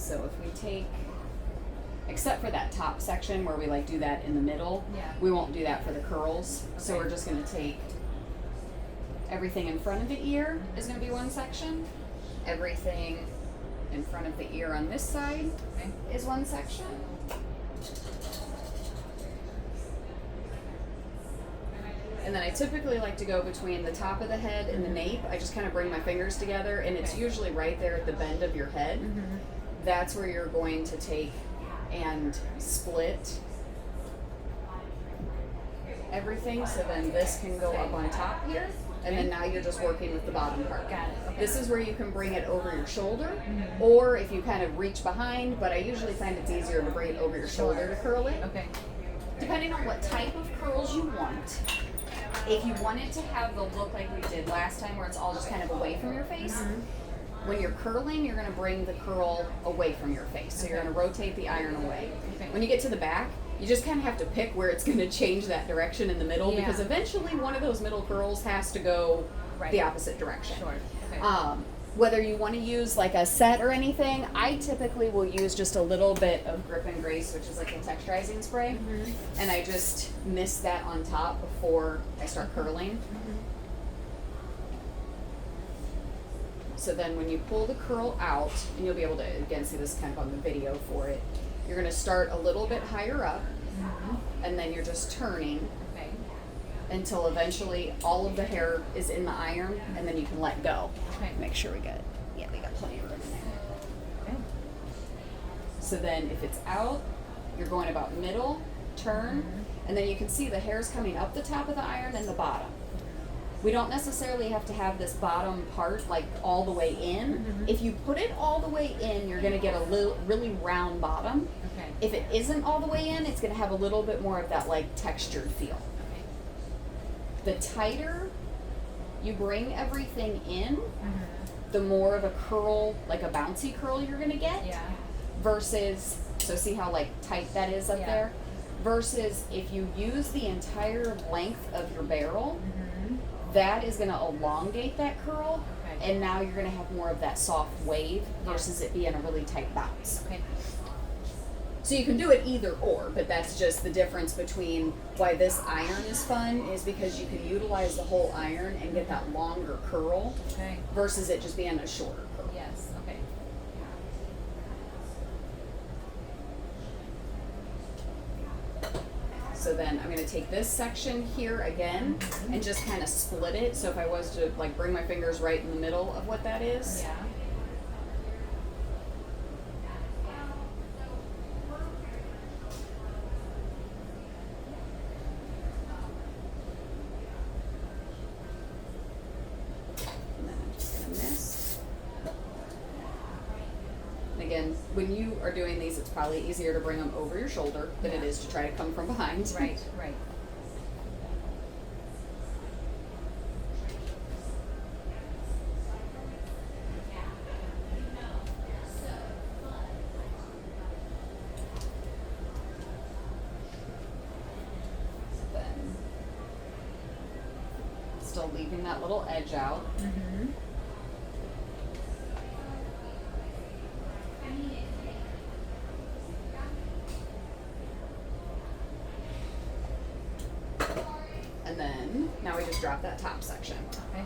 So if we take, except for that top section where we like do that in the middle, we won't do that for the curls. Okay. So we're just going to take everything in front of the ear is going to be one section. Everything in front of the ear on this side is one section. And then I typically like to go between the top of the head and the nape. I just kind of bring my fingers together, and it's usually right there at the bend of your head. That's where you're going to take and split everything, so then this can go up on top here, and then now you're just working with the bottom part. Got it. Okay. This is where you can bring it over your shoulder, or if you kind of reach behind, but I usually find it's easier to bring it over your shoulder to curl it. Okay. Depending on what type of curls you want. If you want it to have the look like we did last time, where it's all just kind of away from your face, when you're curling, you're going to bring the curl away from your face. So you're going to rotate the iron away. Okay. When you get to the back, you just kind of have to pick where it's going to change that direction in the middle, because eventually one of those middle curls has to go the opposite direction. Sure. Okay. Whether you want to use like a set or anything, I typically will use just a little bit of Grip and Grace, which is like a texturizing spray, and I just mist that on top before I start curling. So then when you pull the curl out, and you'll be able to again see this kind of on the video for it, you're going to start a little bit higher up, and then you're just turning until eventually all of the hair is in the iron, and then you can let go. Okay. Make sure we got plenty of room in there. Okay. So then if it's out, you're going about middle, turn, and then you can see the hair's coming up the top of the iron and the bottom. We don't necessarily have to have this bottom part like all the way in. If you put it all the way in, you're going to get a really round bottom. Okay. If it isn't all the way in, it's going to have a little bit more of that like textured feel. The tighter you bring everything in, the more of a curl, like a bouncy curl you're going to get. Versus, so see how like tight that is up there? Versus if you use the entire length of your barrel, that is going to elongate that curl, and now you're going to have more of that soft wave versus it being a really tight bounce. So you can do it either or, but that's just the difference between why this iron is fun, is because you can utilize the whole iron and get that longer curl versus it just being a shorter curl. Yes. Okay. So then I'm going to take this section here again and just kind of split it. So if I was to like bring my fingers right in the middle of what that is. Again, when you are doing these, it's probably easier to bring them over your shoulder than it is to try to come from behind. Right. Then, still leaving that little edge out. And then, now we just drop that top section. Okay.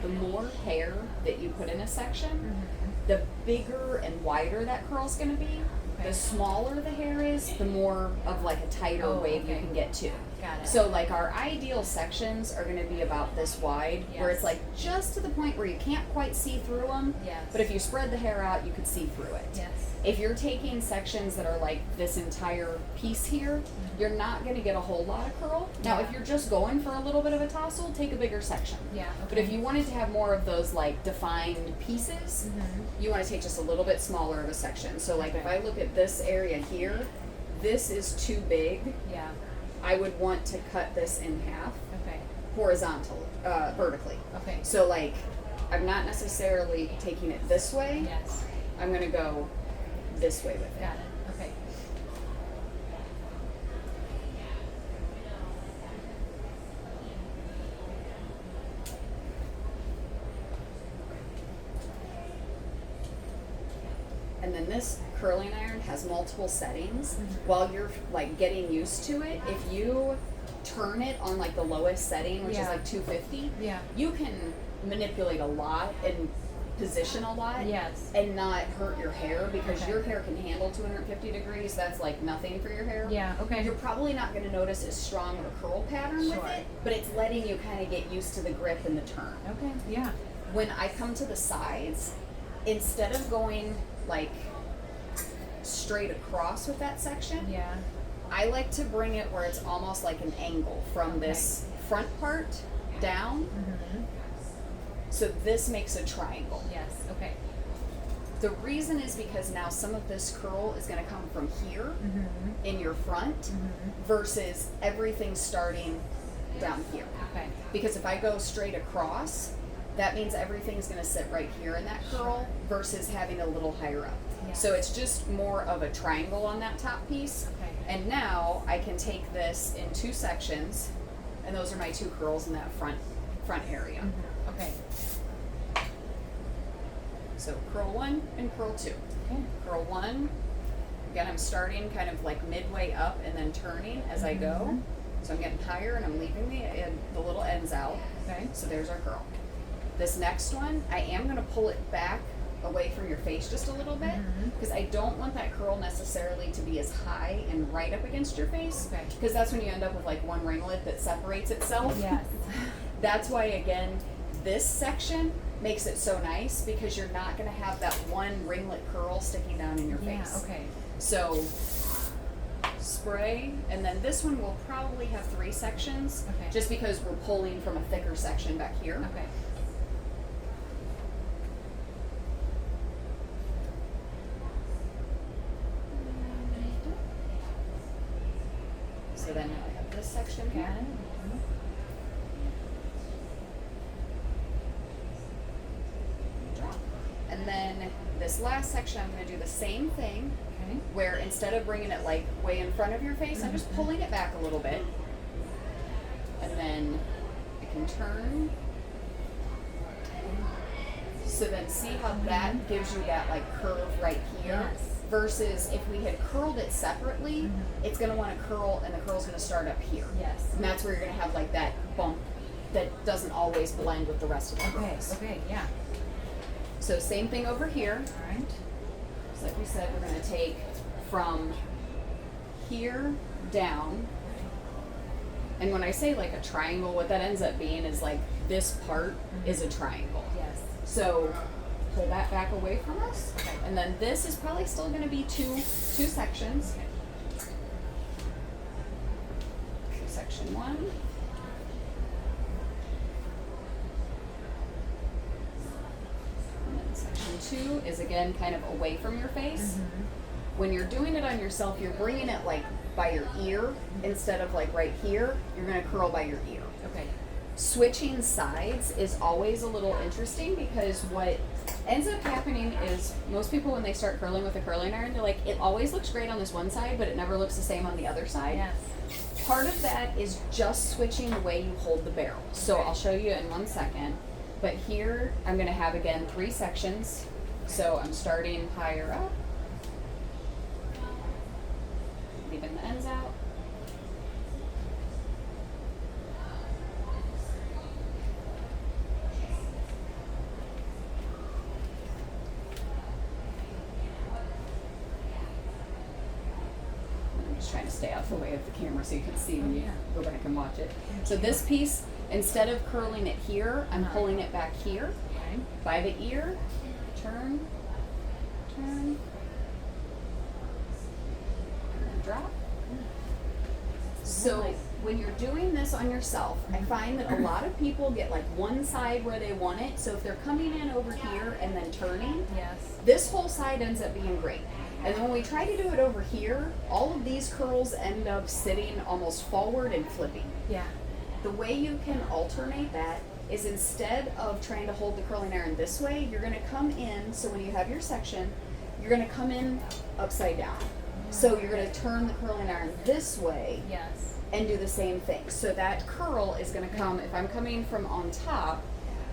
The more hair that you put in a section, the bigger and wider that curl's going to be. The smaller the hair is, the more of like a tighter wave you can get to. Got it. So like our ideal sections are going to be about this wide, where it's like just to the point where you can't quite see through them. But if you spread the hair out, you could see through it. If you're taking sections that are like this entire piece here, you're not going to get a whole lot of curl. Now, if you're just going for a little bit of a tassel, take a bigger section. But if you wanted to have more of those like defined pieces, you want to take just a little bit smaller of a section. So like if I look at this area here, this is too big, Yeah. I would want to cut this in half Okay. vertically. Okay. So like, I'm not necessarily taking it this way. Yes. I'm gonna go this way with it. Got it. Okay. And then this curling iron has multiple settings. While you're like getting used to it, if you turn it on like the lowest setting, which is Yeah. like 250, Yeah. you can manipulate a lot and position a lot Yes. and not hurt your hair because Okay. your hair can handle 250 degrees. That's like nothing for your hair. Yeah. Okay. You're probably not going to notice as strong of a curl pattern Sure. with it, but it's letting you kind of get used to the grip and the turn. Okay. Yeah. When I come to the sides, instead of going like straight across with that section, Yeah. I like to bring it where it's almost like an angle from this front part down. Mm-hmm. So this makes a triangle. Yes. Okay. The reason is because now some of this curl is going to come from here Mm-hmm. in your front Mm-hmm. versus everything starting down here. Okay. Because if I go straight across, that means everything's going to sit right here in that curl versus having a little higher up. Yeah. So it's just more of a triangle on that top piece. Okay. And now I can take this in two sections, and those are my two curls in that front area. Mm-hmm. Okay. So curl one and curl two. Okay. Curl one, again I'm starting kind of like midway up and then turning as I go. Mhm. So I'm getting higher and I'm leaving the little ends out. Okay. So there's our curl. This next one, I am going to pull it back away from your face just a little bit Mhm. because I don't want that curl necessarily to be as high and right up against your face Okay. because that's when you end up with like one ringlet that separates itself. Yes. That's why, again, this section makes it so nice because you're not going to have that one ringlet curl sticking down in your Yeah. face. Okay. So spray, and then this one will probably have three sections Okay. just because we're pulling from a thicker section back here. Okay. So then now I have this section Got here. it. Mhm. Drop. And then this last section, I'm going to do the same thing Okay. where instead of bringing it like way in front of your face, I'm just pulling it back a little bit. And then I can turn. So then see how that gives you that like curve right here? Yes. Versus if we had curled it separately, it's going to want to curl and the curl's going to start up here. Yes. And that's where you're going to have like that bump that doesn't always blend with the rest of the Okay. curls. Okay. Yeah. So same thing over here. All right. So like we said, we're going to take from here down. And when I say like a triangle, what that ends up being is like this part is a triangle. Yes. So pull that back away from us. Okay. And then this is probably still going to be two sections. So section one. And then section two is again kind of away from your face. When you're doing it on yourself, you're bringing it like by your ear instead of like right here. You're going to curl by your ear. Okay. Switching sides is always a little interesting because what ends up happening is most people when they start curling with a curling iron, they're like, it always looks great on this one side, but it never looks the same on the other side. Yes. Part of that is just switching the way you hold the barrel. So Okay. I'll show you in 1 second. But here I'm going to have again 3 sections. So I'm starting higher up, leaving the ends out. I'm just trying to stay out the way of the camera so you can see when you go back and watch it. So this piece, instead of curling it here, I'm pulling it back here Okay. by the ear. Turn, turn, and then drop. So when you're doing this on yourself, I find that a lot of people get like one side where they want it. So if they're coming in over here and then turning, Yes. this whole side ends up being great. And then when we try to do it over here, all of these curls end up sitting almost forward and flipping. Yeah. The way you can alternate that is instead of trying to hold the curling iron this way, you're going to come in, so when you have your section, you're going to come in upside down. So you're going to turn the curling iron this way. Yes. And do the same thing. So that curl is going to come, if I'm coming from on top,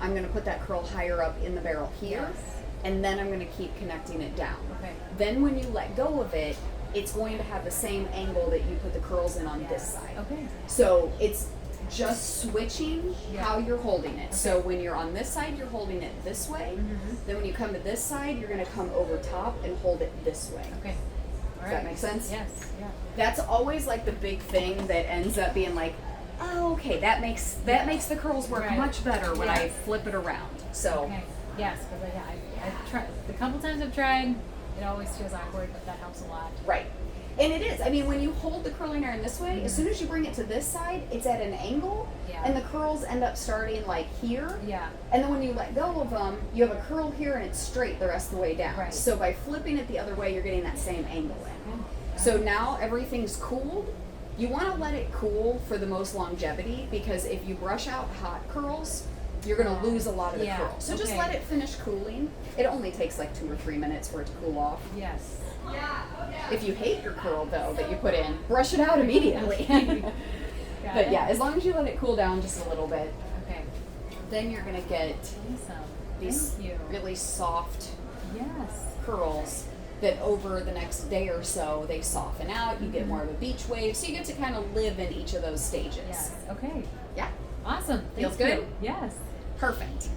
I'm going to put that curl higher up in the barrel here, Yes. and then I'm going to keep connecting it down. Okay. Then when you let go of it, it's going to have the same angle that you put the curls in on this side. Okay. So it's just switching Yeah. how you're holding it. So when you're on this side, you're holding it this way. Mm-hmm. Then when you come to this side, you're going to come over top and hold it this way. Okay. All Does right. that make sense? Yes. Yeah. That's always like the big thing that ends up being like, oh, okay, that makes the curls work Right. much better when I Yes. flip it around. So Okay. Yes, because I've tried the couple times I've tried. It always feels awkward, but that helps a lot. right. And it is. I mean, when you hold the curling iron this way, as soon as you bring it to this side, it's at an angle, Yeah. and the curls end up starting like here. Yeah. And then when you let go of them, you have a curl here and it's straight the rest of the way down. Right. So by flipping it the other way, you're getting that same angle in. So now everything's cooled. You want to let it cool for the most longevity, because if you brush out hot curls, you're going to lose a lot of the Yeah, curl. So just okay. let it finish cooling. It only takes like 2 or 3 minutes for it to cool off. Yes. If you hate your curl though that you put in, brush it out immediately. Got But it. yeah, as long as you let it cool down just a little bit, Okay. then you're going to get Awesome. these Thank you. really soft Yes. curls that over the next day or so they soften out. You get more of a beach wave, so you get to kind of live in each of those stages. Yes. Okay. Yeah, Awesome. Feels Thank you. good? Yes. perfect.